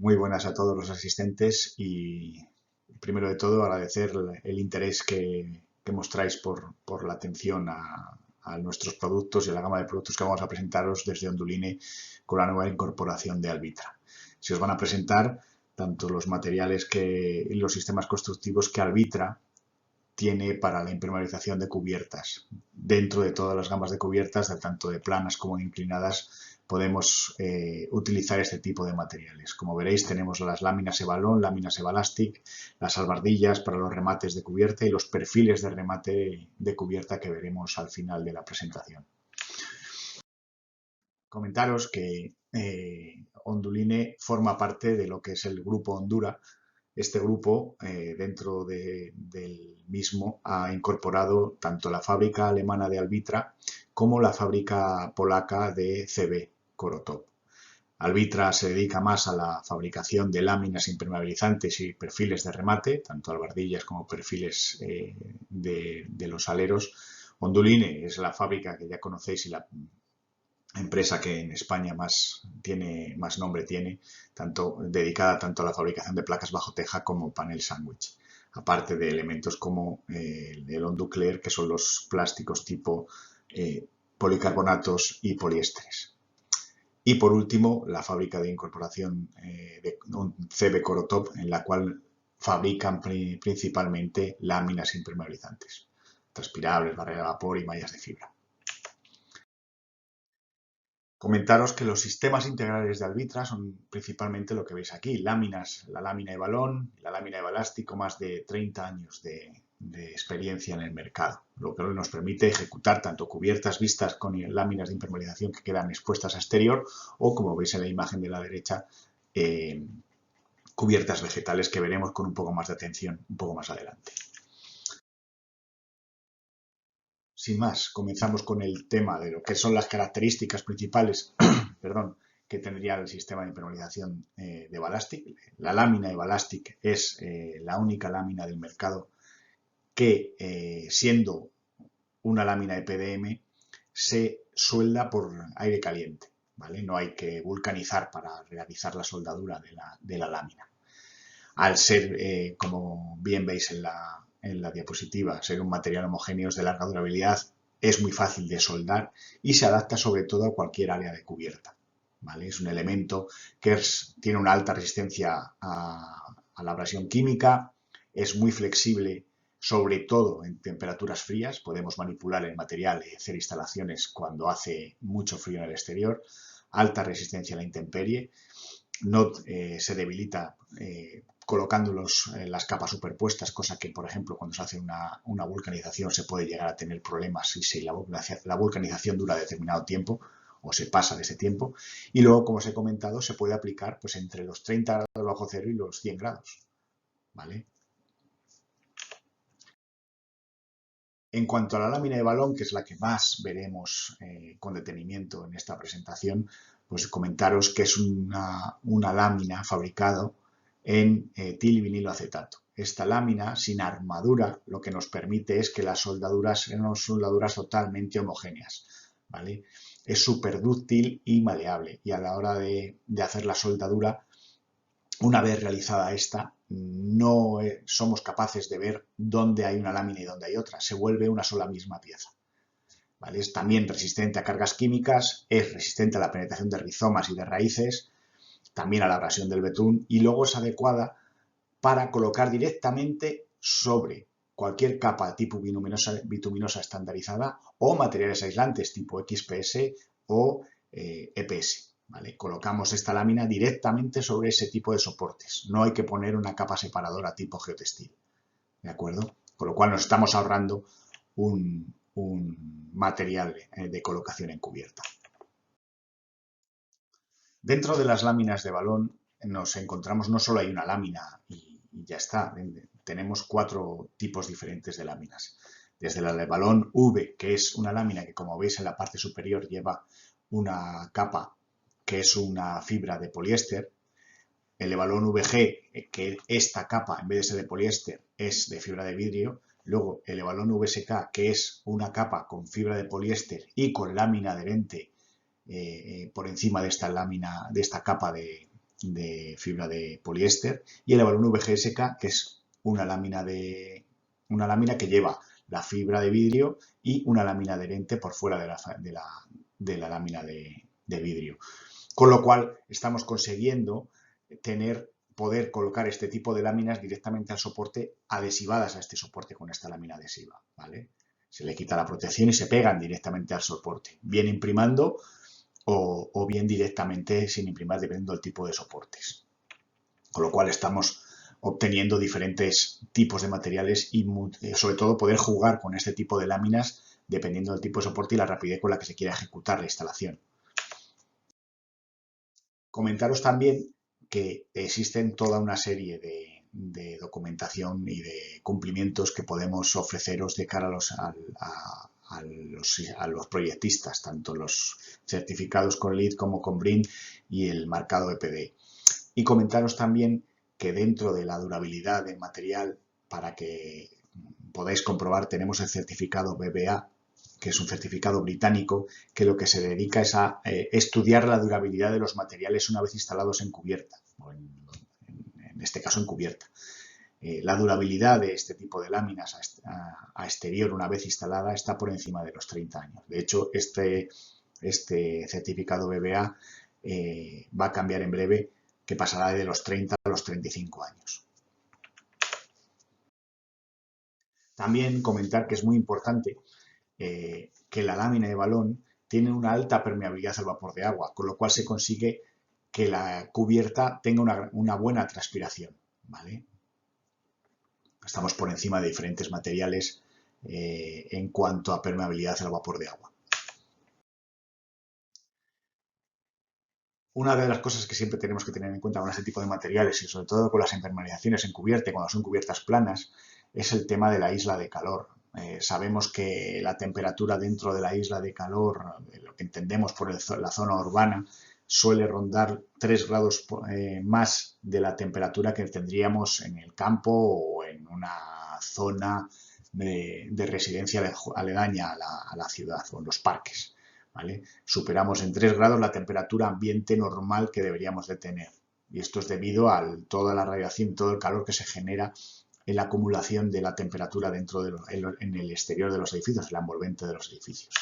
Muy buenas a todos los asistentes y primero de todo agradecer el interés que mostráis por la atención a nuestros productos y a la gama de productos que vamos a presentaros desde Onduline con la nueva incorporación de Albitra. Se os van a presentar tanto los materiales y los sistemas constructivos que Albitra tiene para la impermeabilización de cubiertas. Dentro de todas las gamas de cubiertas, tanto de planas como de inclinadas, podemos utilizar este tipo de materiales. Como veréis, tenemos las láminas Evalon, láminas Evalastic, las albardillas para los remates de cubierta y los perfiles de remate de cubierta que veremos al final de la presentación. Comentaros que Onduline forma parte de lo que es el grupo Ondura. Este grupo, dentro del mismo, ha incorporado tanto la fábrica alemana de Albitra como la fábrica polaca de CB Korotop. Albitra se dedica más a la fabricación de láminas impermeabilizantes y perfiles de remate, tanto albardillas como perfiles de los aleros. Onduline es la fábrica que ya conocéis y la empresa que en España más nombre tiene, dedicada tanto a la fabricación de placas bajo teja como panel sándwich, aparte de elementos como el Onduclear, que son los plásticos tipo policarbonatos y poliésteres. Y por último, la fábrica de incorporación de CB Korotop, en la cual fabrican principalmente láminas impermeabilizantes, transpirables, barrera de vapor y mallas de fibra. Comentaros que los sistemas integrales de Albitra son principalmente lo que veis aquí, láminas, la lámina Evalon, la lámina Evalastic, más de 30 años de experiencia en el mercado, lo que nos permite ejecutar tanto cubiertas vistas con láminas de impermeabilización que quedan expuestas a exterior o, como veis en la imagen de la derecha, cubiertas vegetales que veremos con un poco más de atención un poco más adelante. Sin más, comenzamos con el tema de lo que son las características principales que tendría el sistema de impermeabilización de Balastic. La lámina de Balastic es la única lámina del mercado que, siendo una lámina de PDM, se suelda por aire caliente, ¿vale? No hay que vulcanizar para realizar la soldadura de la lámina. Al ser, como bien veis en la diapositiva, ser un material homogéneo de larga durabilidad, es muy fácil de soldar y se adapta sobre todo a cualquier área de cubierta, ¿vale? Es un elemento que tiene una alta resistencia a la abrasión química, es muy flexible, sobre todo en temperaturas frías. Podemos manipular el material y hacer instalaciones cuando hace mucho frío en el exterior, alta resistencia a la intemperie, no se debilita colocando las capas superpuestas, cosa que, por ejemplo, cuando se hace una vulcanización se puede llegar a tener problemas si la vulcanización dura determinado tiempo o se pasa de ese tiempo. Y luego, como os he comentado, se puede aplicar pues entre los 30 grados bajo cero y los 100 grados, ¿vale? En cuanto a la lámina de Evalon, que es la que más veremos con detenimiento en esta presentación, pues comentaros que es una lámina fabricada en til y vinilo acetato. Esta lámina, sin armadura, lo que nos permite es que las soldaduras sean soldaduras totalmente homogéneas, ¿vale? Es súper dúctil y maleable, y a la hora de hacer la soldadura, una vez realizada esta, no somos capaces de ver dónde hay una lámina y dónde hay otra. Se vuelve una sola misma pieza, ¿vale? Es también resistente a cargas químicas, es resistente a la penetración de rizomas y de raíces, también a la abrasión del betún, y luego es adecuada para colocar directamente sobre cualquier capa tipo bituminosa estandarizada o materiales aislantes tipo XPS o EPS. ¿Vale? Colocamos esta lámina directamente sobre ese tipo de soportes. No hay que poner una capa separadora tipo geotextil. ¿De acuerdo? Con lo cual nos estamos ahorrando un material de colocación en cubierta. Dentro de las láminas de balón nos encontramos, no solo hay una lámina y ya está, tenemos 4 tipos diferentes de láminas. Desde la de balón V, que es una lámina que, como veis en la parte superior, lleva una capa que es una fibra de poliéster. El Evalon VG, que esta capa, en vez de ser de poliéster, es de fibra de vidrio. Luego el Evalon VSK, que es una capa con fibra de poliéster y con lámina adherente por encima de esta lámina, de esta capa de fibra de poliéster, y el Evalon VGSK, que es una lámina que lleva la fibra de vidrio y una lámina adherente por fuera de la lámina de vidrio. Con lo cual estamos consiguiendo poder colocar este tipo de láminas directamente al soporte, adhesivadas a este soporte con esta lámina adhesiva, ¿vale? Se le quita la protección y se pegan directamente al soporte, bien imprimando o bien directamente sin imprimir, dependiendo del tipo de soportes. Con lo cual estamos obteniendo diferentes tipos de materiales y sobre todo poder jugar con este tipo de láminas dependiendo del tipo de soporte y la rapidez con la que se quiera ejecutar la instalación. Comentaros también que existen toda una serie de documentación y de cumplimientos que podemos ofreceros de cara a los proyectistas, tanto los certificados con LEED como con BRIN y el marcado EPD. Y comentaros también que dentro de la durabilidad del material, para que podáis comprobar, tenemos el certificado BBA, que es un certificado británico, que lo que se dedica es a estudiar la durabilidad de los materiales una vez instalados en cubierta, o en este caso en cubierta. La durabilidad de este tipo de láminas a exterior una vez instalada está por encima de los 30 años. De hecho, este certificado BBA va a cambiar en breve, que pasará de los 30 a los 35 años. También comentar que es muy importante que la lámina de balón tiene una alta permeabilidad al vapor de agua, con lo cual se consigue que la cubierta tenga una buena transpiración, ¿vale? Estamos por encima de diferentes materiales en cuanto a permeabilidad al vapor de agua. Una de las cosas que siempre tenemos que tener en cuenta con este tipo de materiales y sobre todo con las impermeabilizaciones en cubierta, cuando son cubiertas planas, es el tema de la isla de calor. Sabemos que la temperatura dentro de la isla de calor, lo que entendemos por la zona urbana, suele rondar 3 grados más de la temperatura que tendríamos en el campo o en una zona de residencia aledaña a la ciudad o en los parques, ¿vale? Superamos en 3 grados la temperatura ambiente normal que deberíamos de tener. Y esto es debido a toda la radiación, todo el calor que se genera en la acumulación de la temperatura en el exterior de los edificios, en la envolvente de los edificios.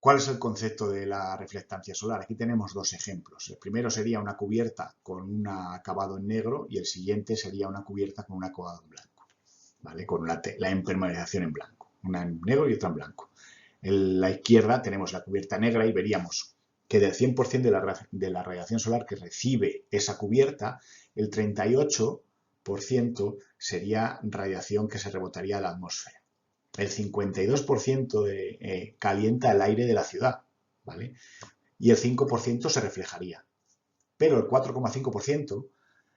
¿Cuál es el concepto de la reflectancia solar? Aquí tenemos dos ejemplos. El primero sería una cubierta con un acabado en negro y el siguiente sería una cubierta con un acabado en blanco, ¿vale? Con la impermeabilización en blanco, una en negro y otra en blanco. En la izquierda tenemos la cubierta negra y veríamos que del 100% de la radiación solar que recibe esa cubierta, el 38% sería radiación que se rebotaría a la atmósfera. El 52% calienta el aire de la ciudad, ¿vale? Y el 5% se reflejaría. Pero el 4,5%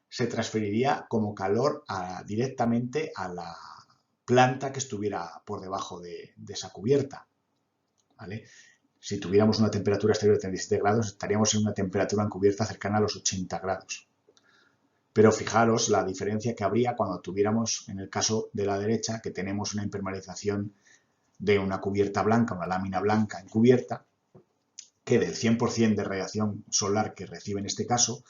se transferiría como calor directamente a la planta que estuviera por debajo de esa cubierta, ¿vale? Si tuviéramos una temperatura exterior de 37 grados, estaríamos en una temperatura encubierta cercana a los 80 grados. Pero fijaros la diferencia que habría cuando tuviéramos, en el caso de la derecha, que tenemos una impermeabilización de una cubierta blanca, una lámina blanca encubierta, que del 100% de radiación solar que recibe en este caso,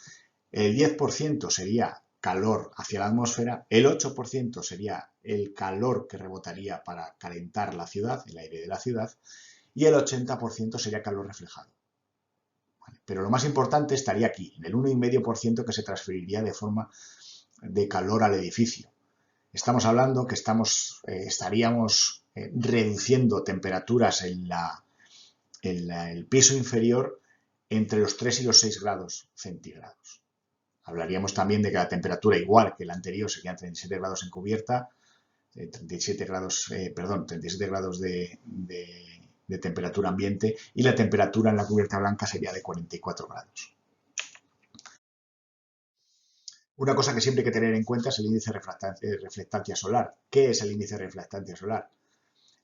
el 10% sería calor hacia la atmósfera, el 8% sería el calor que rebotaría para calentar la ciudad, el aire de la ciudad, y el 80% sería calor reflejado. ¿Vale? Pero lo más importante estaría aquí, en el 1,5% que se transferiría de forma de calor al edificio. Estamos hablando que estaríamos reduciendo temperaturas en el piso inferior entre los 3 y los 6 grados centígrados. Hablaríamos también de que la temperatura, igual que la anterior, serían 37 grados en cubierta, 37 grados de temperatura ambiente, y la temperatura en la cubierta blanca sería de 44 grados. Una cosa que siempre hay que tener en cuenta es el índice de reflectancia solar. ¿Qué es el índice de reflectancia solar?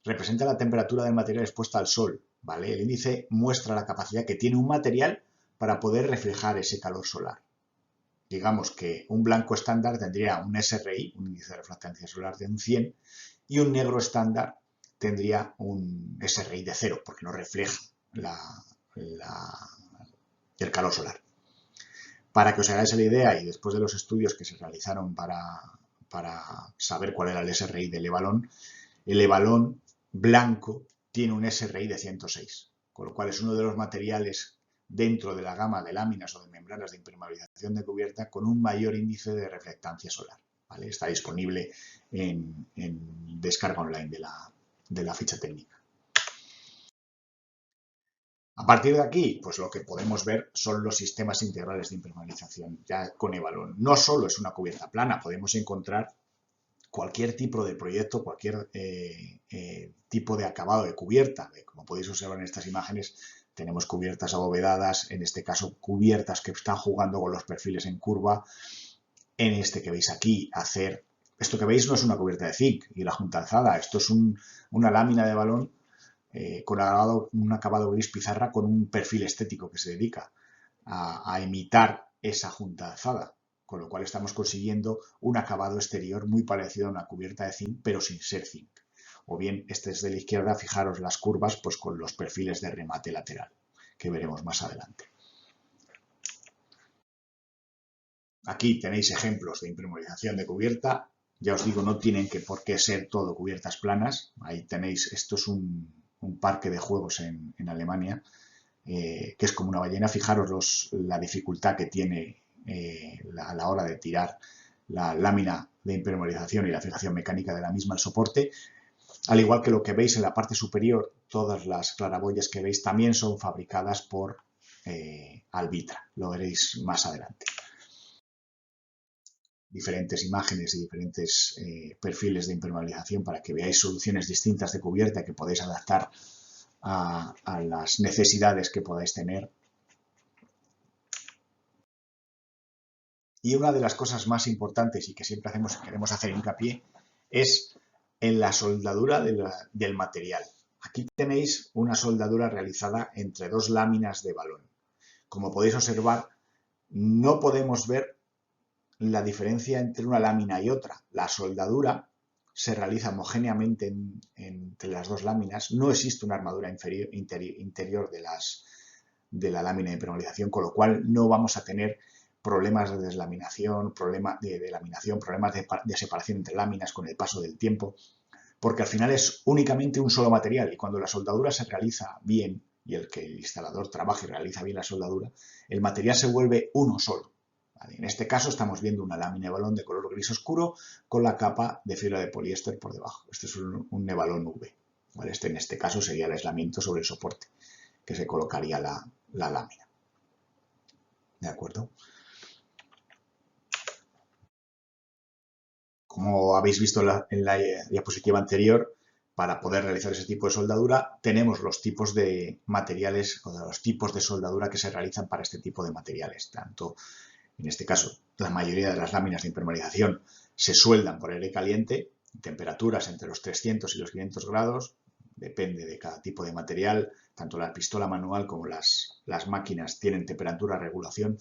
Representa la temperatura del material expuesta al sol, ¿vale? El índice muestra la capacidad que tiene un material para poder reflejar ese calor solar. Digamos que un blanco estándar tendría un SRI, un índice de reflectancia solar de un 100, y un negro estándar tendría un SRI de 0, porque no refleja el calor solar. Para que os hagáis la idea, y después de los estudios que se realizaron para saber cuál era el SRI del Evalon, el Evalon blanco tiene un SRI de 106, con lo cual es uno de los materiales dentro de la gama de láminas o de membranas de impermeabilización de cubierta con un mayor índice de reflectancia solar. ¿Vale? Está disponible en descarga online de la ficha técnica. A partir de aquí, pues lo que podemos ver son los sistemas integrales de impermeabilización ya con Evalon. No solo es una cubierta plana, podemos encontrar cualquier tipo de proyecto, cualquier tipo de acabado de cubierta. Como podéis observar en estas imágenes, tenemos cubiertas abovedadas, en este caso cubiertas que están jugando con los perfiles en curva. En este que veis aquí, esto que veis no es una cubierta de zinc y la junta alzada, esto es una lámina de balón con un acabado gris pizarra con un perfil estético que se dedica a imitar esa junta alzada, con lo cual estamos consiguiendo un acabado exterior muy parecido a una cubierta de zinc, pero sin ser zinc. O bien, este es de la izquierda, fijaros las curvas pues con los perfiles de remate lateral, que veremos más adelante. Aquí tenéis ejemplos de impermeabilización de cubierta. Ya os digo, no tienen por qué ser todo cubiertas planas. Ahí tenéis, esto es un parque de juegos en Alemania, que es como una ballena. Fijaros la dificultad que tiene a la hora de tirar la lámina de impermeabilización y la fijación mecánica de la misma al soporte. Al igual que lo que veis en la parte superior, todas las claraboyas que veis también son fabricadas por Albitra. Lo veréis más adelante. Diferentes imágenes y diferentes perfiles de impermeabilización para que veáis soluciones distintas de cubierta que podéis adaptar a las necesidades que podáis tener. Y una de las cosas más importantes y que siempre queremos hacer hincapié es en la soldadura del material. Aquí tenéis una soldadura realizada entre dos láminas de balón. Como podéis observar, no podemos ver la diferencia entre una lámina y otra. La soldadura se realiza homogéneamente entre las dos láminas. No existe una armadura interior de la lámina de impermeabilización, con lo cual no vamos a tener problemas de deslaminación, problemas de laminación, problemas de separación entre láminas con el paso del tiempo, porque al final es únicamente un solo material y cuando la soldadura se realiza bien y el instalador trabaja y realiza bien la soldadura, el material se vuelve uno solo. ¿Vale? En este caso estamos viendo una lámina de balón de color gris oscuro con la capa de fibra de poliéster por debajo. Este es un Nevalon V. ¿Vale? En este caso sería el aislamiento sobre el soporte que se colocaría la lámina. ¿De acuerdo? Como habéis visto en la diapositiva anterior, para poder realizar ese tipo de soldadura, tenemos los tipos de materiales o los tipos de soldadura que se realizan para este tipo de materiales. Tanto, en este caso, la mayoría de las láminas de impermeabilización se sueldan por aire caliente, temperaturas entre los 300 y los 500 grados, depende de cada tipo de material. Tanto la pistola manual como las máquinas tienen temperatura regulación.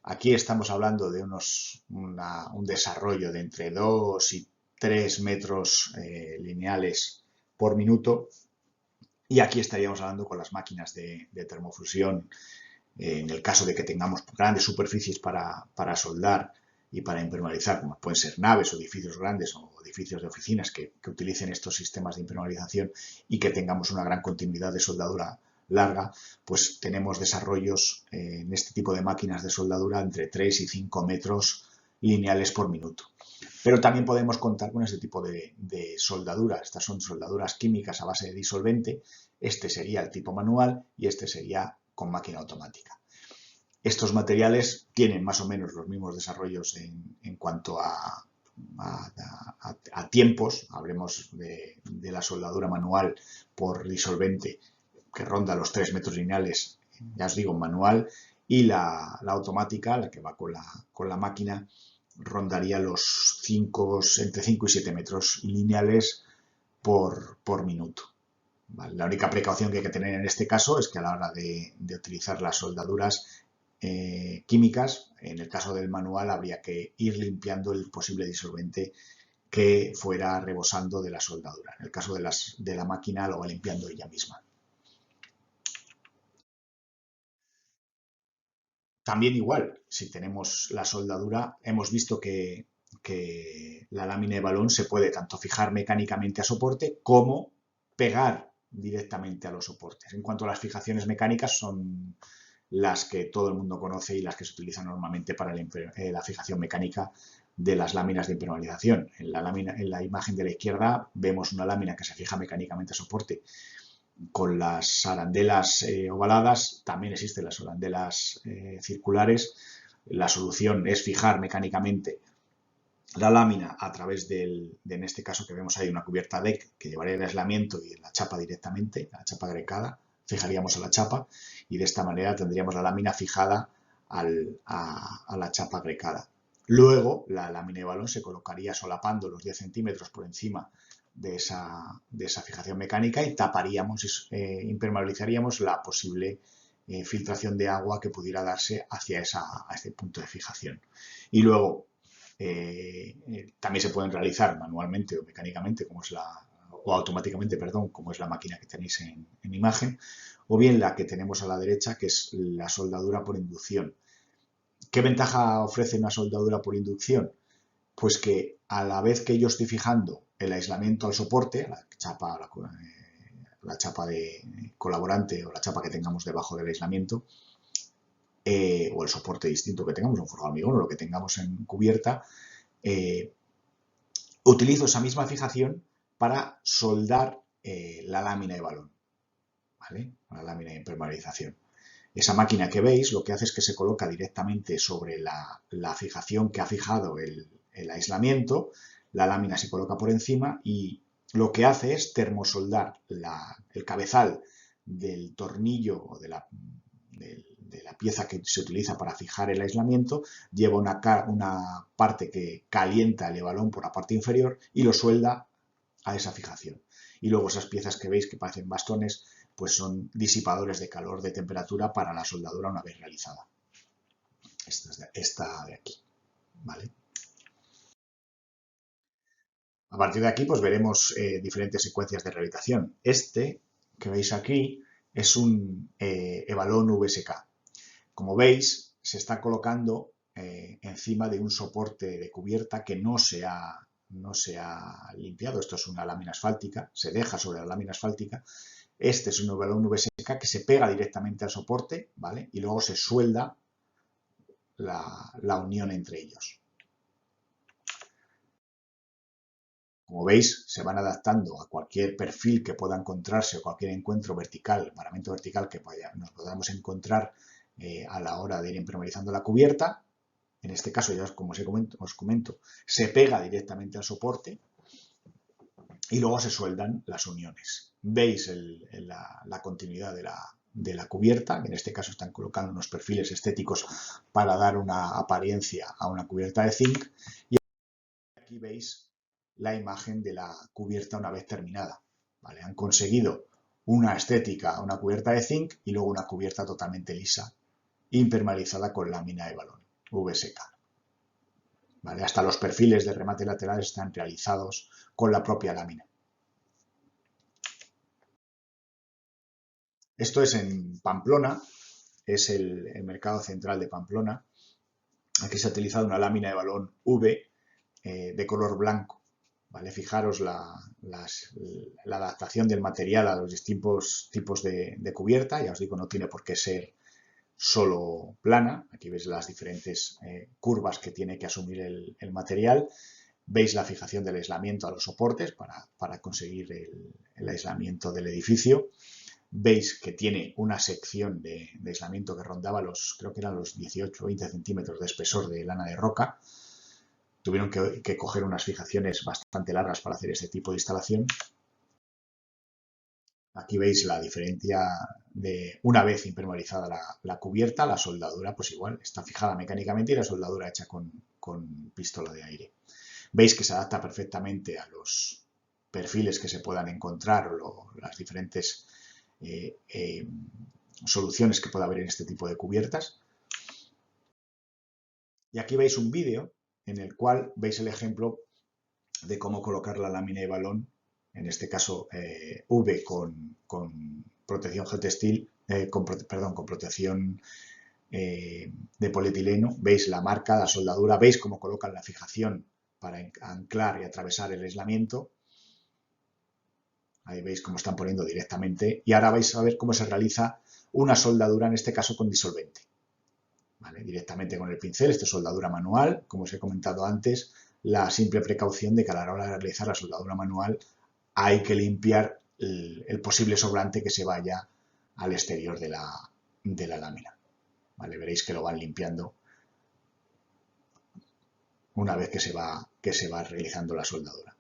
Aquí estamos hablando de un desarrollo de entre 2 y 3 metros lineales por minuto. Y aquí estaríamos hablando con las máquinas de termofusión, en el caso de que tengamos grandes superficies para soldar y para impermeabilizar, como pueden ser naves o edificios grandes o edificios de oficinas que utilicen estos sistemas de impermeabilización y que tengamos una gran continuidad de soldadura larga, pues tenemos desarrollos en este tipo de máquinas de soldadura entre 3 y 5 metros lineales por minuto. Pero también podemos contar con este tipo de soldadura. Estas son soldaduras químicas a base de disolvente. Este sería el tipo manual y este sería con máquina automática. Estos materiales tienen más o menos los mismos desarrollos en cuanto a tiempos. Hablemos de la soldadura manual por disolvente que ronda los 3 metros lineales, ya os digo, manual, y la automática, la que va con la máquina, rondaría los entre 5 y 7 metros lineales por minuto. ¿Vale? La única precaución que hay que tener en este caso es que a la hora de utilizar las soldaduras químicas, en el caso del manual habría que ir limpiando el posible disolvente que fuera rebosando de la soldadura. En el caso de la máquina lo va limpiando ella misma. También igual, si tenemos la soldadura, hemos visto que la lámina de balón se puede tanto fijar mecánicamente a soporte como pegar directamente a los soportes. En cuanto a las fijaciones mecánicas, son las que todo el mundo conoce y las que se utilizan normalmente para la fijación mecánica de las láminas de impermeabilización. En la imagen de la izquierda vemos una lámina que se fija mecánicamente a soporte con las arandelas ovaladas. También existen las arandelas circulares. La solución es fijar mecánicamente la lámina a través en este caso que vemos ahí, una cubierta deck que llevaría el aislamiento y la chapa directamente, la chapa grecada, fijaríamos a la chapa y de esta manera tendríamos la lámina fijada a la chapa grecada. Luego la lámina de balón se colocaría solapando los 10 centímetros por encima de esa fijación mecánica y taparíamos, impermeabilizaríamos la posible filtración de agua que pudiera darse hacia este punto de fijación. Y luego también se pueden realizar manualmente o mecánicamente, o automáticamente, perdón, como es la máquina que tenéis en imagen, o bien la que tenemos a la derecha, que es la soldadura por inducción. ¿Qué ventaja ofrece una soldadura por inducción? Pues que a la vez que yo estoy fijando el aislamiento al soporte, la chapa de colaborante o la chapa que tengamos debajo del aislamiento, o el soporte distinto que tengamos, un forjado hormigón o lo que tengamos en cubierta, utilizo esa misma fijación para soldar la lámina de balón, ¿vale? La lámina de impermeabilización. Esa máquina que veis lo que hace es que se coloca directamente sobre la fijación que ha fijado el aislamiento, la lámina se coloca por encima y lo que hace es termosoldar el cabezal del tornillo o de la pieza que se utiliza para fijar el aislamiento, lleva una parte que calienta el balón por la parte inferior y lo suelda a esa fijación. Y luego esas piezas que veis que parecen bastones, pues son disipadores de calor de temperatura para la soldadura una vez realizada. Esta de aquí, ¿vale? A partir de aquí, pues veremos diferentes secuencias de realización. Este que veis aquí es un Evalon VSK. Como veis, se está colocando encima de un soporte de cubierta que no se ha limpiado. Esto es una lámina asfáltica, se deja sobre la lámina asfáltica. Este es un balón VSK que se pega directamente al soporte, ¿vale? Y luego se suelda la unión entre ellos. Como veis, se van adaptando a cualquier perfil que pueda encontrarse o cualquier encuentro vertical, paramento vertical que nos podamos encontrar a la hora de ir impermeabilizando la cubierta. En este caso, ya como os comento, se pega directamente al soporte y luego se sueldan las uniones. Veis la continuidad de la cubierta, que en este caso están colocando unos perfiles estéticos para dar una apariencia a una cubierta de zinc. Y aquí veis la imagen de la cubierta una vez terminada, ¿vale? Han conseguido una estética, una cubierta de zinc y luego una cubierta totalmente lisa, impermeabilizada con lámina de balón, VSK. ¿Vale? Hasta los perfiles de remate laterales están realizados con la propia lámina. Esto es en Pamplona, es el mercado central de Pamplona. Aquí se ha utilizado una lámina de balón V de color blanco. ¿Vale? Fijaros la adaptación del material a los distintos tipos de cubierta. Ya os digo, no tiene por qué ser solo plana. Aquí veis las diferentes curvas que tiene que asumir el material. Veis la fijación del aislamiento a los soportes para conseguir el aislamiento del edificio. Veis que tiene una sección de aislamiento que rondaba creo que eran los 18 o 20 centímetros de espesor de lana de roca. Tuvieron que coger unas fijaciones bastante largas para hacer este tipo de instalación. Aquí veis la diferencia de una vez impermeabilizada la cubierta, la soldadura pues igual está fijada mecánicamente y la soldadura hecha con pistola de aire. Veis que se adapta perfectamente a los perfiles que se puedan encontrar o las diferentes soluciones que pueda haber en este tipo de cubiertas. Y aquí veis un vídeo en el cual veis el ejemplo de cómo colocar la lámina de balón, en este caso V con protección geotextil, con protección de polietileno, veis la marca, la soldadura, veis cómo colocan la fijación para anclar y atravesar el aislamiento. Ahí veis cómo están poniendo directamente y ahora vais a ver cómo se realiza una soldadura, en este caso con disolvente. ¿Vale? Directamente con el pincel, esto es soldadura manual, como os he comentado antes, la simple precaución de que a la hora de realizar la soldadura manual hay que limpiar el posible sobrante que se vaya al exterior de la lámina. ¿Vale? Veréis que lo van limpiando una vez que se va realizando la soldadura.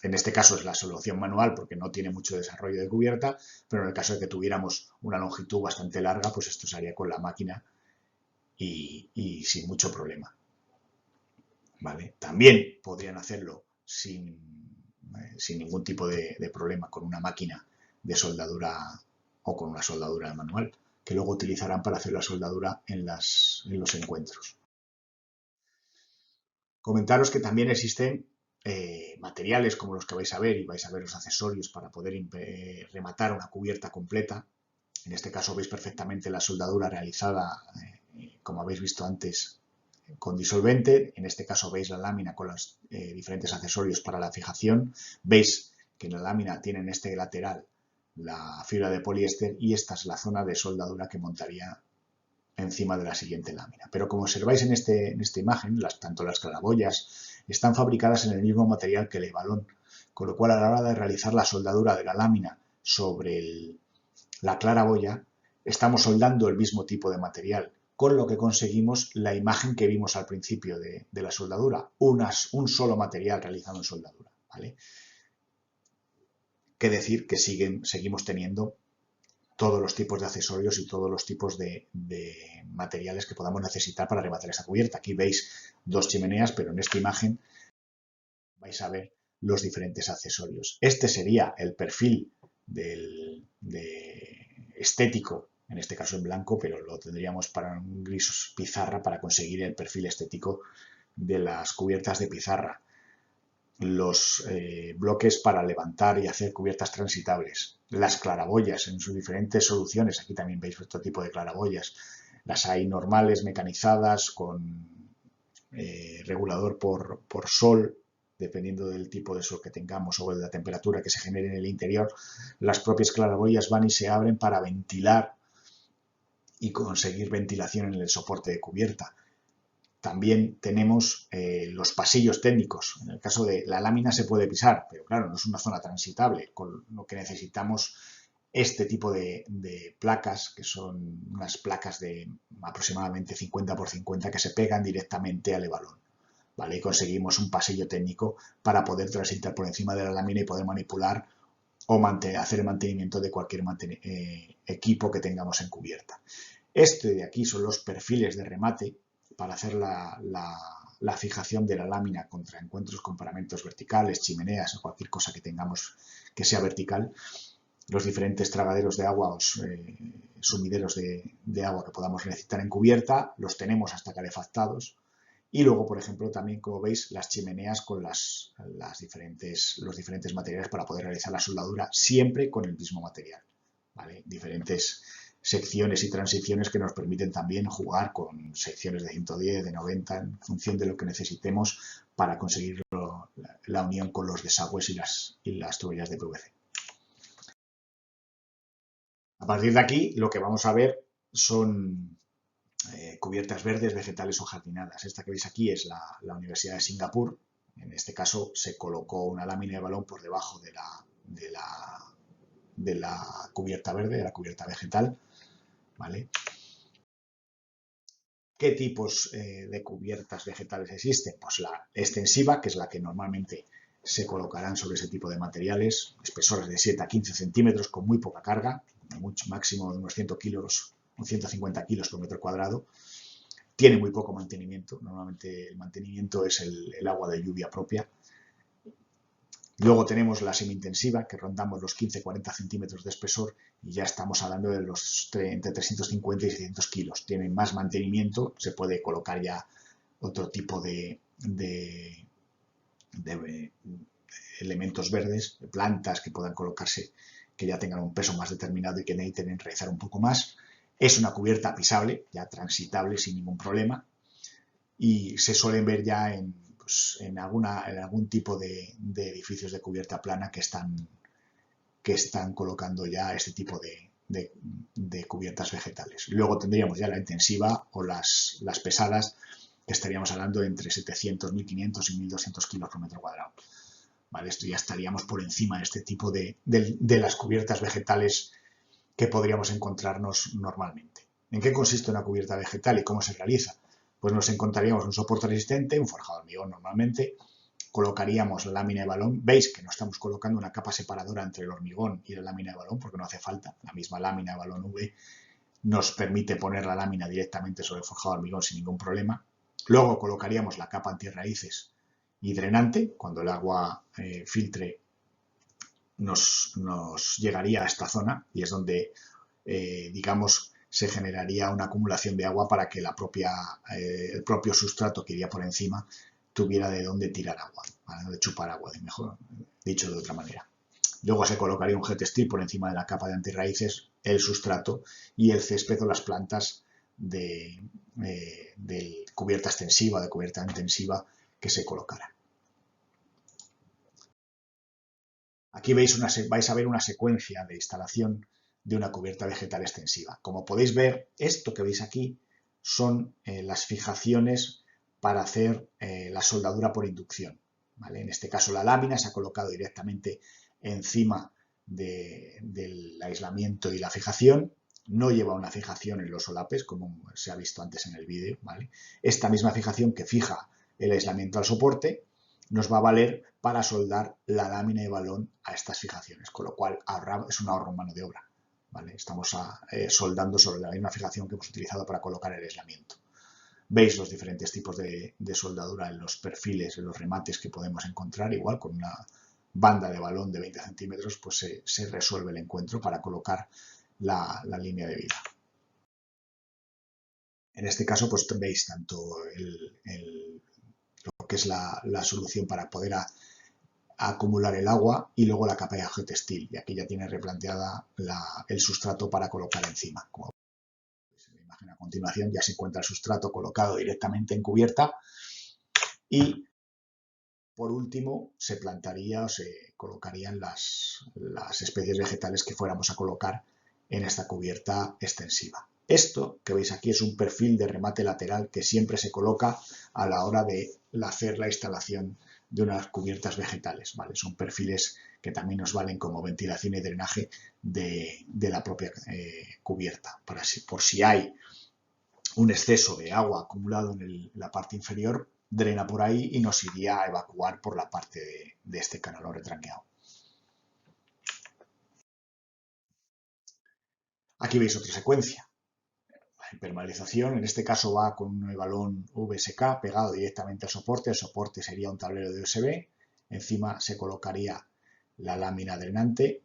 En este caso es la solución manual porque no tiene mucho desarrollo de cubierta, pero en el caso de que tuviéramos una longitud bastante larga, pues esto se haría con la máquina y sin mucho problema. ¿Vale? También podrían hacerlo sin ningún tipo de problema con una máquina de soldadura o con una soldadura manual, que luego utilizarán para hacer la soldadura en los encuentros. Comentaros que también existen materiales como los que vais a ver, y vais a ver los accesorios para poder rematar una cubierta completa. En este caso veis perfectamente la soldadura realizada, como habéis visto antes, con disolvente. En este caso veis la lámina con los diferentes accesorios para la fijación. Veis que en la lámina tiene en este lateral la fibra de poliéster y esta es la zona de soldadura que montaría encima de la siguiente lámina. Pero como observáis en esta imagen, tanto las claraboyas están fabricadas en el mismo material que el ebalón, con lo cual a la hora de realizar la soldadura de la lámina sobre la claraboya, estamos soldando el mismo tipo de material, con lo que conseguimos la imagen que vimos al principio de la soldadura, un solo material realizado en soldadura. ¿Vale? Que decir que seguimos teniendo todos los tipos de accesorios y todos los tipos de materiales que podamos necesitar para rematar esta cubierta. Aquí veis dos chimeneas, pero en esta imagen vais a ver los diferentes accesorios. Este sería el perfil estético, en este caso en blanco, pero lo tendríamos para un gris pizarra para conseguir el perfil estético de las cubiertas de pizarra. Los bloques para levantar y hacer cubiertas transitables, las claraboyas en sus diferentes soluciones, aquí también veis otro tipo de claraboyas, las hay normales, mecanizadas, con regulador por sol, dependiendo del tipo de sol que tengamos o de la temperatura que se genere en el interior. Las propias claraboyas van y se abren para ventilar y conseguir ventilación en el soporte de cubierta. También tenemos los pasillos técnicos. En el caso de la lámina se puede pisar, pero claro, no es una zona transitable, con lo que necesitamos este tipo de placas, que son unas placas de aproximadamente 50 por 50 que se pegan directamente al ebalón. ¿Vale? Y conseguimos un pasillo técnico para poder transitar por encima de la lámina y poder manipular o hacer el mantenimiento de cualquier equipo que tengamos en cubierta. Este de aquí son los perfiles de remate para hacer la fijación de la lámina contra encuentros con paramentos verticales, chimeneas o cualquier cosa que tengamos que sea vertical. Los diferentes tragaderos de agua o sumideros de agua que podamos necesitar en cubierta, los tenemos hasta calefactados. Y luego, por ejemplo, también, como veis, las chimeneas con los diferentes materiales para poder realizar la soldadura, siempre con el mismo material. ¿Vale? Diferentes secciones y transiciones que nos permiten también jugar con secciones de 110, de 90, en función de lo que necesitemos para conseguir la unión con los desagües y las tuberías de PVC. A partir de aquí, lo que vamos a ver son cubiertas verdes, vegetales o jardinadas. Esta que veis aquí es la Universidad de Singapur. En este caso se colocó una lámina de balón por debajo de la cubierta verde, de la cubierta vegetal. ¿Vale? ¿Qué tipos de cubiertas vegetales existen? Pues la extensiva, que es la que normalmente se colocarán sobre ese tipo de materiales, espesores de 7 a 15 centímetros con muy poca carga, máximo de unos 100 kilos o 150 kilos por metro cuadrado. Tiene muy poco mantenimiento, normalmente el mantenimiento es el agua de lluvia propia. Luego tenemos la semi-intensiva, que rondamos los 15-40 centímetros de espesor y ya estamos hablando de entre 350 y 600 kilos. Tiene más mantenimiento, se puede colocar ya otro tipo de elementos verdes, de plantas que puedan colocarse, que ya tengan un peso más determinado y que necesiten enraizar un poco más. Es una cubierta pisable, ya transitable sin ningún problema, y se suelen ver ya pues, en algún tipo de edificios de cubierta plana que están colocando ya este tipo de cubiertas vegetales. Luego tendríamos ya la intensiva o las pesadas, que estaríamos hablando de entre 700, 1500 y 1200 kilos por metro cuadrado. ¿Vale? Esto ya estaríamos por encima de este tipo de las cubiertas vegetales que podríamos encontrarnos normalmente. ¿En qué consiste una cubierta vegetal y cómo se realiza? Pues nos encontraríamos un soporte resistente, un forjado de hormigón normalmente, colocaríamos la lámina de balón. Veis que no estamos colocando una capa separadora entre el hormigón y la lámina de balón porque no hace falta. La misma lámina de balón V nos permite poner la lámina directamente sobre el forjado de hormigón sin ningún problema. Luego colocaríamos la capa antirraíces y drenante. Cuando el agua filtre nos llegaría a esta zona y es donde, digamos, se generaría una acumulación de agua para que el propio sustrato que iría por encima tuviera de dónde tirar agua, ¿vale? De chupar agua, mejor dicho de otra manera. Luego se colocaría un G-textil por encima de la capa de antirraíces, el sustrato y el césped o las plantas de cubierta extensiva, de cubierta intensiva que se colocara. Aquí vais a ver una secuencia de instalación de una cubierta vegetal extensiva. Como podéis ver, esto que veis aquí son las fijaciones para hacer la soldadura por inducción, ¿vale? En este caso la lámina se ha colocado directamente encima del aislamiento y la fijación. No lleva una fijación en los solapes, como se ha visto antes en el vídeo, ¿vale? Esta misma fijación que fija el aislamiento al soporte nos va a valer para soldar la lámina de balón a estas fijaciones, con lo cual es un ahorro en mano de obra, ¿vale? Estamos soldando sobre la misma fijación que hemos utilizado para colocar el aislamiento. Veis los diferentes tipos de soldadura en los perfiles, en los remates que podemos encontrar, igual con una banda de balón de 20 centímetros, pues se resuelve el encuentro para colocar la línea de vida. En este caso, pues veis tanto lo que es la solución para poder acumular el agua y luego la capa de geotextil. Y aquí ya tiene replanteada el sustrato para colocar encima. Como veis en la imagen a continuación, ya se encuentra el sustrato colocado directamente en cubierta y por último se plantaría o se colocarían las especies vegetales que fuéramos a colocar en esta cubierta extensiva. Esto que veis aquí es un perfil de remate lateral que siempre se coloca a la hora de hacer la instalación de unas cubiertas vegetales, ¿vale? Son perfiles que también nos valen como ventilación y drenaje de la propia cubierta, por si hay un exceso de agua acumulado en la parte inferior, drena por ahí y nos iría a evacuar por la parte de este canal retranqueado. Aquí veis otra secuencia. La impermeabilización, en este caso va con un balón VSK pegado directamente al soporte. El soporte sería un tablero de USB. Encima se colocaría la lámina drenante,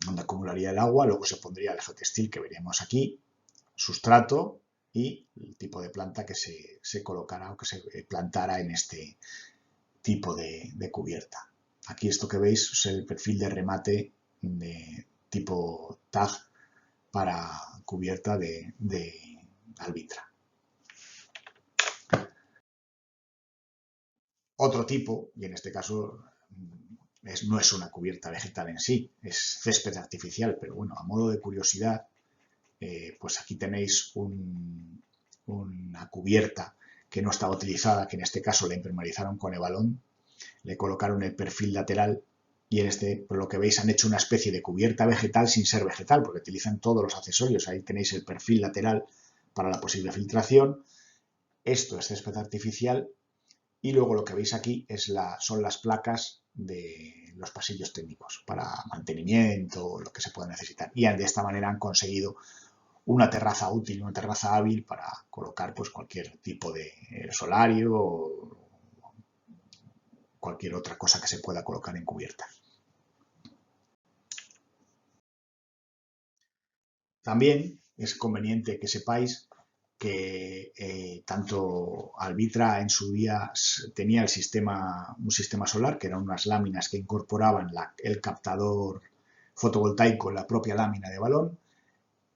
donde acumularía el agua. Luego se pondría el geotextil que veríamos aquí, sustrato y el tipo de planta que se colocará o que se plantará en este tipo de cubierta. Aquí esto que veis es el perfil de remate de tipo TAG para cubierta de albitra. Otro tipo, y en este caso no es una cubierta vegetal en sí, es césped artificial, pero bueno, a modo de curiosidad, pues aquí tenéis una cubierta que no estaba utilizada, que en este caso la impermeabilizaron con Evalon, le colocaron el perfil lateral y por lo que veis han hecho una especie de cubierta vegetal sin ser vegetal, porque utilizan todos los accesorios. Ahí tenéis el perfil lateral para la posible filtración. Esto es césped artificial y luego lo que veis aquí son las placas de los pasillos técnicos para mantenimiento, lo que se pueda necesitar. Y de esta manera han conseguido una terraza útil, una terraza hábil para colocar pues cualquier tipo de solario o cualquier otra cosa que se pueda colocar en cubierta. También es conveniente que sepáis que tanto Albitra en su día tenía un sistema solar, que eran unas láminas que incorporaban el captador fotovoltaico en la propia lámina de balón,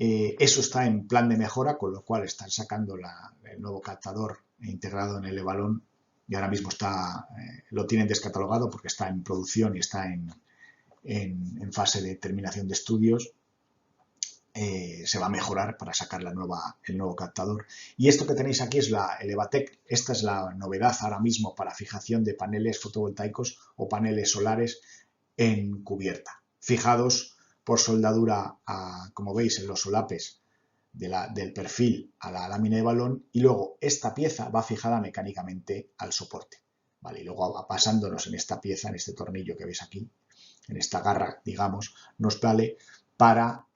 Eso está en plan de mejora, con lo cual están sacando el nuevo captador integrado en el E-Balón y ahora mismo lo tienen descatalogado porque está en producción y está en fase de terminación de estudios. Se va a mejorar para sacar el nuevo captador. Y esto que tenéis aquí es el EVATEC. Esta es la novedad ahora mismo para fijación de paneles fotovoltaicos o paneles solares en cubierta, fijados por soldadura, como veis, en los solapes del perfil a la lámina de balón, y luego esta pieza va fijada mecánicamente al soporte. ¿Vale? Y luego pasándonos en esta pieza, en este tornillo que veis aquí, en esta garra, digamos, nos vale para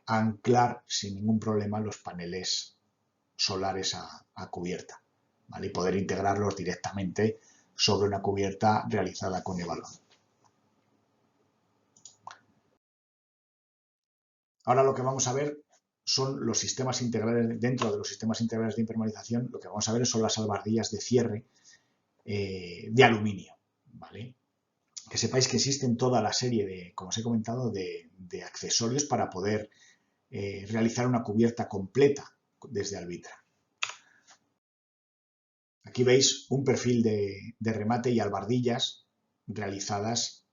anclar sin ningún problema los paneles solares a cubierta, ¿vale? Y poder integrarlos directamente sobre una cubierta realizada con E-Balón. Ahora lo que vamos a ver son los sistemas integrales. Dentro de los sistemas integrales de impermeabilización, lo que vamos a ver son las albardillas de cierre de aluminio, ¿vale? Que sepáis que existen toda la serie de, como os he comentado, de accesorios para poder realizar una cubierta completa desde Alvitra. Aquí veis un perfil de remate y albardillas realizadas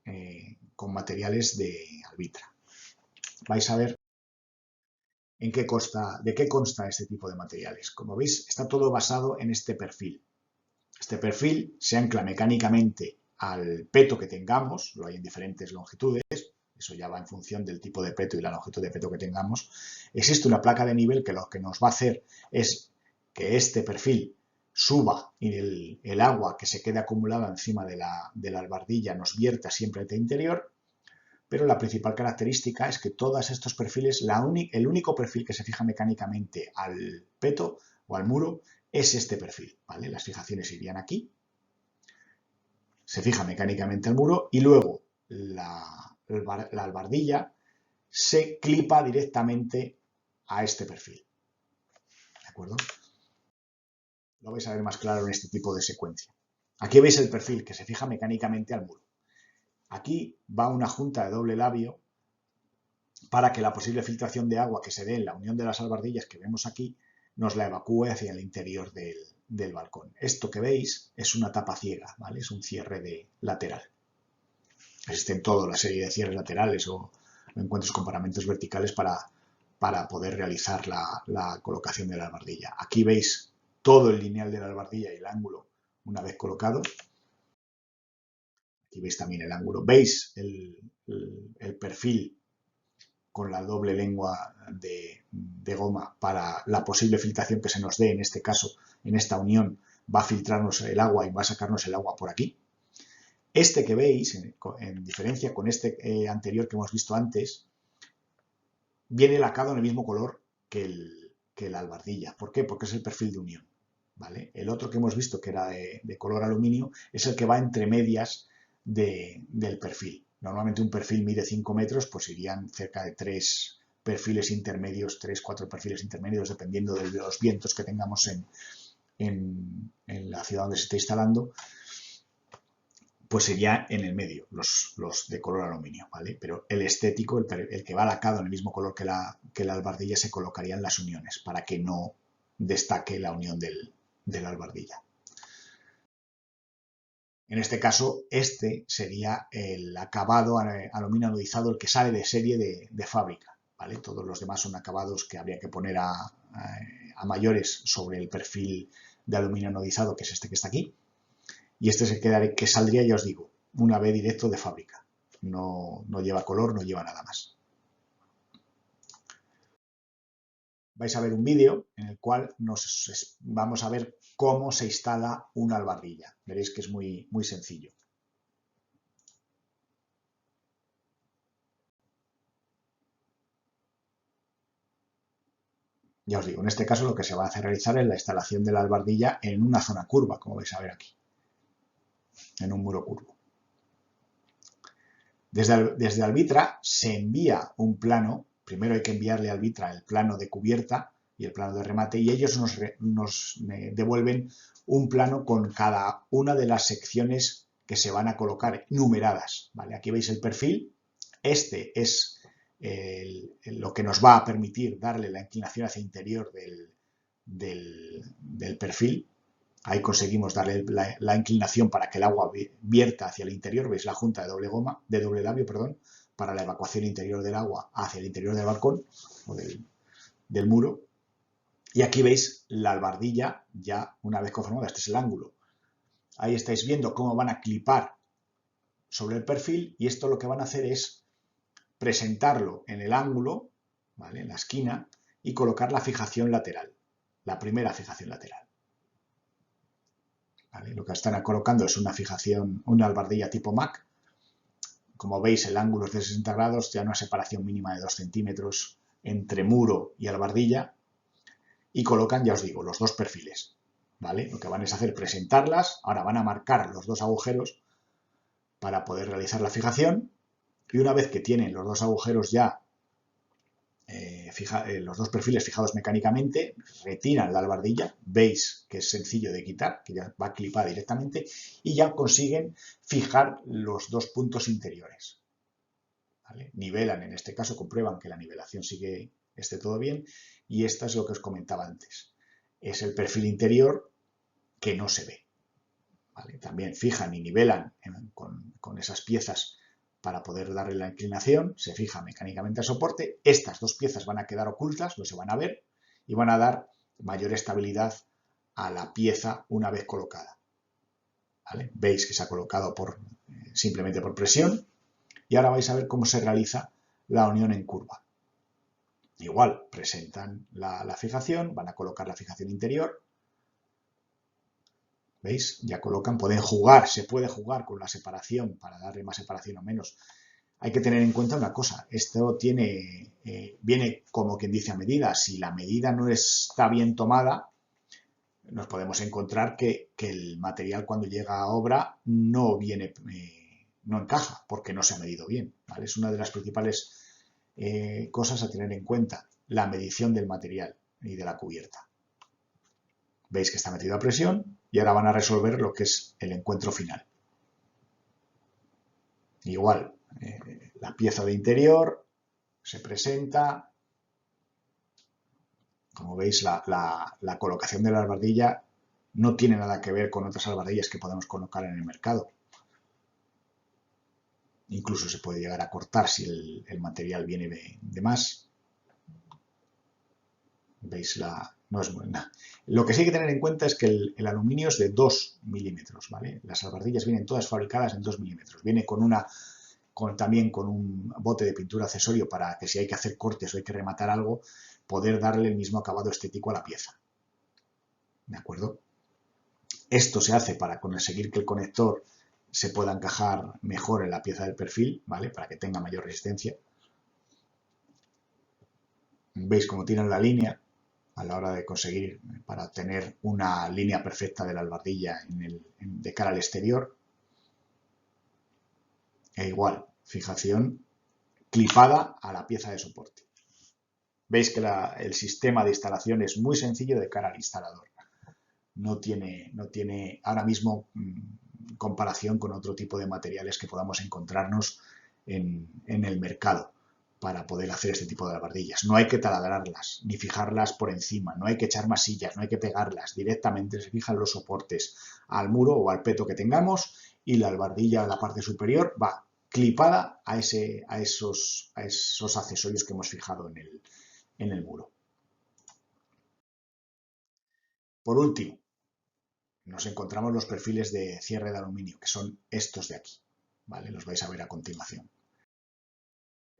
con materiales de Alvitra. Vais a ver de qué consta este tipo de materiales. Como veis, está todo basado en este perfil. Este perfil se ancla mecánicamente al peto que tengamos, lo hay en diferentes longitudes, eso ya va en función del tipo de peto y la longitud de peto que tengamos. Existe una placa de nivel que lo que nos va a hacer es que este perfil suba y el agua que se quede acumulada encima de la albardilla nos vierta siempre al interior, pero la principal característica es que todos estos perfiles, el único perfil que se fija mecánicamente al peto o al muro es este perfil, ¿vale? Las fijaciones irían aquí, se fija mecánicamente al muro y luego la albardilla se clipa directamente a este perfil, ¿de acuerdo? Lo vais a ver más claro en este tipo de secuencia. Aquí veis el perfil que se fija mecánicamente al muro. Aquí va una junta de doble labio para que la posible filtración de agua que se dé en la unión de las albardillas que vemos aquí nos la evacúe hacia el interior del balcón. Esto que veis es una tapa ciega, ¿vale? Es un cierre lateral. Existen toda la serie de cierres laterales o encuentros con paramentos verticales para poder realizar la colocación de la albardilla. Aquí veis todo el lineal de la albardilla y el ángulo una vez colocado. Aquí veis también el ángulo. Veis el perfil con la doble lengua de goma para la posible filtración que se nos dé, en este caso, en esta unión, va a filtrarnos el agua y va a sacarnos el agua por aquí. Este que veis, en diferencia con este anterior que hemos visto antes, viene lacado en el mismo color que la albardilla. ¿Por qué? Porque es el perfil de unión, ¿vale? El otro que hemos visto, que era de color aluminio, es el que va entre medias del perfil. Normalmente un perfil mide 5 metros, pues irían cerca de 3 perfiles intermedios, 3-4 perfiles intermedios, dependiendo de los vientos que tengamos en la ciudad donde se esté instalando, pues sería en el medio, los de color aluminio, ¿vale? Pero el estético, el que va lacado en el mismo color que la albardilla, se colocaría en las uniones para que no destaque la unión de la albardilla. En este caso, este sería el acabado aluminio anodizado, el que sale de serie de fábrica, ¿vale? Todos los demás son acabados que habría que poner a mayores sobre el perfil de aluminio anodizado, que es este que está aquí. Y este es el que saldría, ya os digo, una vez directo de fábrica. No lleva color, no lleva nada más. Vais a ver un vídeo en el cual vamos a ver cómo se instala una albardilla. Veréis que es muy, muy sencillo. Ya os digo, en este caso lo que se va a hacer realizar es la instalación de la albardilla en una zona curva, como vais a ver aquí, en un muro curvo. Desde Alvitra se envía un plano. Primero hay que enviarle a Alvitra el plano de cubierta y el plano de remate, y ellos nos devuelven un plano con cada una de las secciones que se van a colocar numeradas, ¿vale? Aquí veis el perfil. Este es lo que nos va a permitir darle la inclinación hacia el interior del perfil. Ahí conseguimos darle la inclinación para que el agua vierta hacia el interior. ¿Veis la junta de doble labio, para la evacuación interior del agua hacia el interior del balcón o del muro? Y aquí veis la albardilla ya una vez conformada. Este es el ángulo. Ahí estáis viendo cómo van a clipar sobre el perfil, y esto lo que van a hacer es presentarlo en el ángulo, ¿vale?, en la esquina, y colocar la fijación lateral, la primera fijación lateral. ¿Vale? Lo que están colocando es una fijación, una albardilla tipo Mac. Como veis, el ángulo es de 60 grados, ya una separación mínima de 2 centímetros entre muro y albardilla, y colocan, ya os digo, los dos perfiles. ¿Vale? Lo que van a hacer es presentarlas, ahora van a marcar los dos agujeros para poder realizar la fijación, y una vez que tienen los dos agujeros ya, los dos perfiles fijados mecánicamente, retiran la albardilla, veis que es sencillo de quitar, que ya va clipada directamente, y ya consiguen fijar los dos puntos interiores. ¿Vale? Nivelan, en este caso comprueban que la nivelación esté todo bien, y esta es lo que os comentaba antes. Es el perfil interior que no se ve. ¿Vale? También fijan y nivelan con esas piezas para poder darle la inclinación, se fija mecánicamente al soporte. Estas dos piezas van a quedar ocultas, no se van a ver, y van a dar mayor estabilidad a la pieza una vez colocada. ¿Vale? Veis que se ha colocado simplemente por presión, y ahora vais a ver cómo se realiza la unión en curva. Igual, presentan la fijación, van a colocar la fijación interior. ¿Veis? Ya colocan, pueden jugar, se puede jugar con la separación para darle más separación o menos. Hay que tener en cuenta una cosa, esto viene como quien dice a medida. Si la medida no está bien tomada, nos podemos encontrar que el material cuando llega a obra no encaja porque no se ha medido bien. ¿Vale? Es una de las principales cosas a tener en cuenta, la medición del material y de la cubierta. Veis que está metido a presión y ahora van a resolver lo que es el encuentro final. Igual, la pieza de interior se presenta. Como veis, la colocación de la albardilla no tiene nada que ver con otras albardillas que podemos colocar en el mercado. Incluso se puede llegar a cortar si el material viene de más. ¿Veis? No es buena. Lo que sí hay que tener en cuenta es que el aluminio es de 2 milímetros, ¿vale? Las albardillas vienen todas fabricadas en 2 milímetros. Viene también con un bote de pintura accesorio para que si hay que hacer cortes o hay que rematar algo, poder darle el mismo acabado estético a la pieza. ¿De acuerdo? Esto se hace para conseguir que el conector se pueda encajar mejor en la pieza del perfil, ¿vale? Para que tenga mayor resistencia. ¿Veis cómo tiran la línea a la hora de conseguir, para tener una línea perfecta de la albardilla de cara al exterior? E igual, fijación clipada a la pieza de soporte. Veis que el sistema de instalación es muy sencillo de cara al instalador. No tiene ahora mismo comparación con otro tipo de materiales que podamos encontrarnos en el mercado para poder hacer este tipo de albardillas. No hay que taladrarlas, ni fijarlas por encima, no hay que echar masillas, no hay que pegarlas. Directamente se fijan los soportes al muro o al peto que tengamos, y la albardilla en la parte superior va clipada a esos accesorios que hemos fijado en el muro. Por último, nos encontramos los perfiles de cierre de aluminio, que son estos de aquí, ¿vale? Los vais a ver a continuación.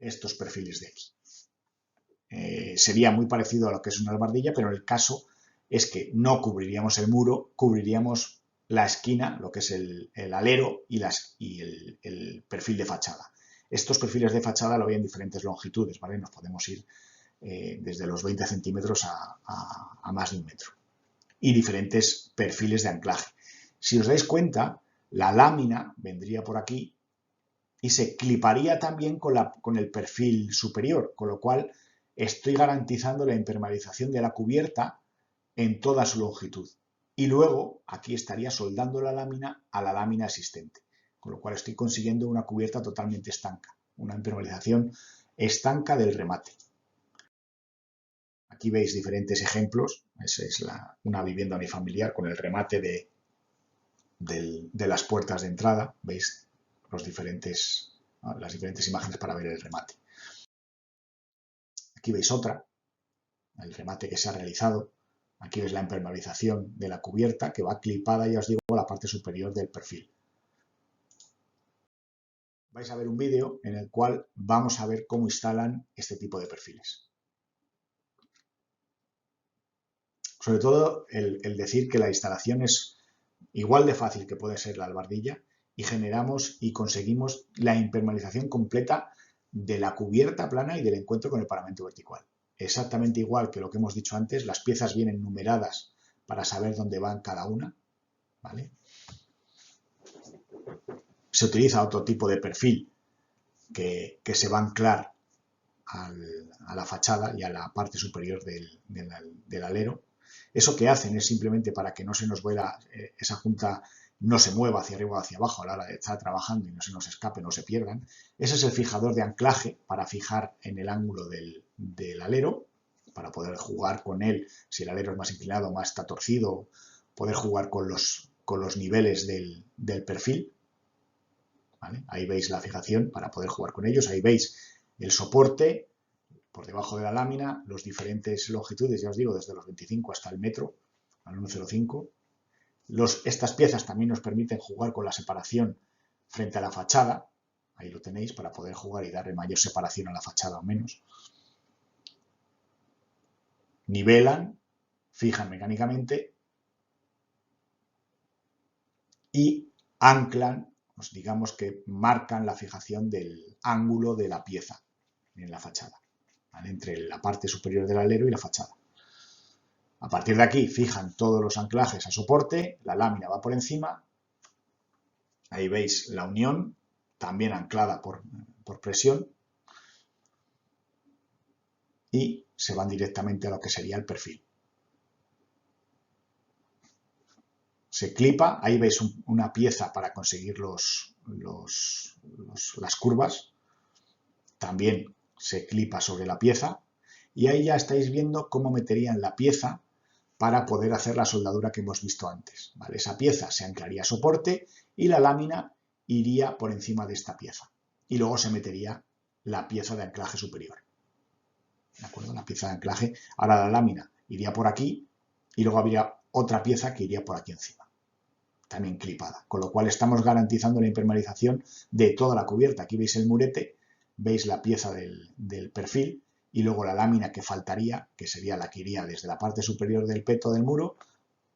Estos perfiles de aquí. Sería muy parecido a lo que es una albardilla, pero el caso es que no cubriríamos el muro, cubriríamos la esquina, lo que es el alero y el perfil de fachada. Estos perfiles de fachada lo hay en diferentes longitudes, ¿vale? Nos podemos ir desde los 20 centímetros a más de 1 metro. Y diferentes perfiles de anclaje. Si os dais cuenta, la lámina vendría por aquí y se cliparía también con el perfil superior, con lo cual estoy garantizando la impermeabilización de la cubierta en toda su longitud. Y luego aquí estaría soldando la lámina a la lámina existente, con lo cual estoy consiguiendo una cubierta totalmente estanca, una impermeabilización estanca del remate. Aquí veis diferentes ejemplos. Esa es una vivienda unifamiliar con el remate de las puertas de entrada. Veis las diferentes imágenes para ver el remate. Aquí veis otra, el remate que se ha realizado. Aquí veis la impermeabilización de la cubierta que va clipada, ya os digo, a la parte superior del perfil. Vais a ver un vídeo en el cual vamos a ver cómo instalan este tipo de perfiles. Sobre todo el decir que la instalación es igual de fácil que puede ser la albardilla y generamos y conseguimos la impermeabilización completa de la cubierta plana y del encuentro con el paramento vertical. Exactamente igual que lo que hemos dicho antes, las piezas vienen numeradas para saber dónde van cada una, ¿vale? Se utiliza otro tipo de perfil que se va a anclar a la fachada y a la parte superior del alero. Eso que hacen es simplemente para que no se nos vuela esa junta, no se mueva hacia arriba o hacia abajo a la hora de estar trabajando y no se nos escape, no se pierdan. Ese es el fijador de anclaje para fijar en el ángulo del alero, para poder jugar con él, si el alero es más inclinado, más está torcido, poder jugar con los niveles del perfil. ¿Vale? Ahí veis la fijación para poder jugar con ellos. Ahí veis el soporte por debajo de la lámina, los diferentes longitudes, ya os digo, desde los 25 hasta el metro, al 1,05. Estas piezas también nos permiten jugar con la separación frente a la fachada. Ahí lo tenéis para poder jugar y darle mayor separación a la fachada o menos. Nivelan, fijan mecánicamente y anclan, pues digamos que marcan la fijación del ángulo de la pieza en la fachada, ¿vale? Entre la parte superior del alero y la fachada. A partir de aquí fijan todos los anclajes a soporte, la lámina va por encima, ahí veis la unión, también anclada por presión, y se van directamente a lo que sería el perfil. Se clipa, ahí veis una pieza para conseguir las curvas, también se clipa sobre la pieza, y ahí ya estáis viendo cómo meterían la pieza para poder hacer la soldadura que hemos visto antes, ¿vale? Esa pieza se anclaría a soporte y la lámina iría por encima de esta pieza. Y luego se metería la pieza de anclaje superior. ¿De acuerdo? La pieza de anclaje, ahora la lámina iría por aquí y luego habría otra pieza que iría por aquí encima, también clipada. Con lo cual estamos garantizando la impermeabilización de toda la cubierta. Aquí veis el murete, veis la pieza del perfil, y luego la lámina que faltaría, que sería la que iría desde la parte superior del peto del muro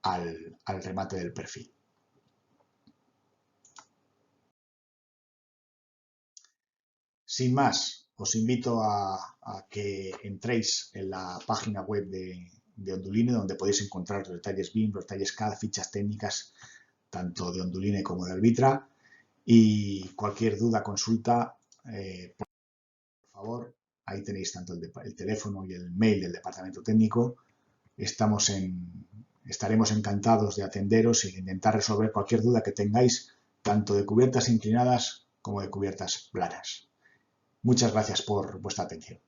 al remate del perfil. Sin más, os invito a que entréis en la página web de Onduline, donde podéis encontrar los detalles BIM, los detalles CAD, fichas técnicas, tanto de Onduline como de Albitra, y cualquier duda, consulta, por favor, ahí tenéis tanto el teléfono y el mail del departamento técnico. Estaremos encantados de atenderos e intentar resolver cualquier duda que tengáis, tanto de cubiertas inclinadas como de cubiertas planas. Muchas gracias por vuestra atención.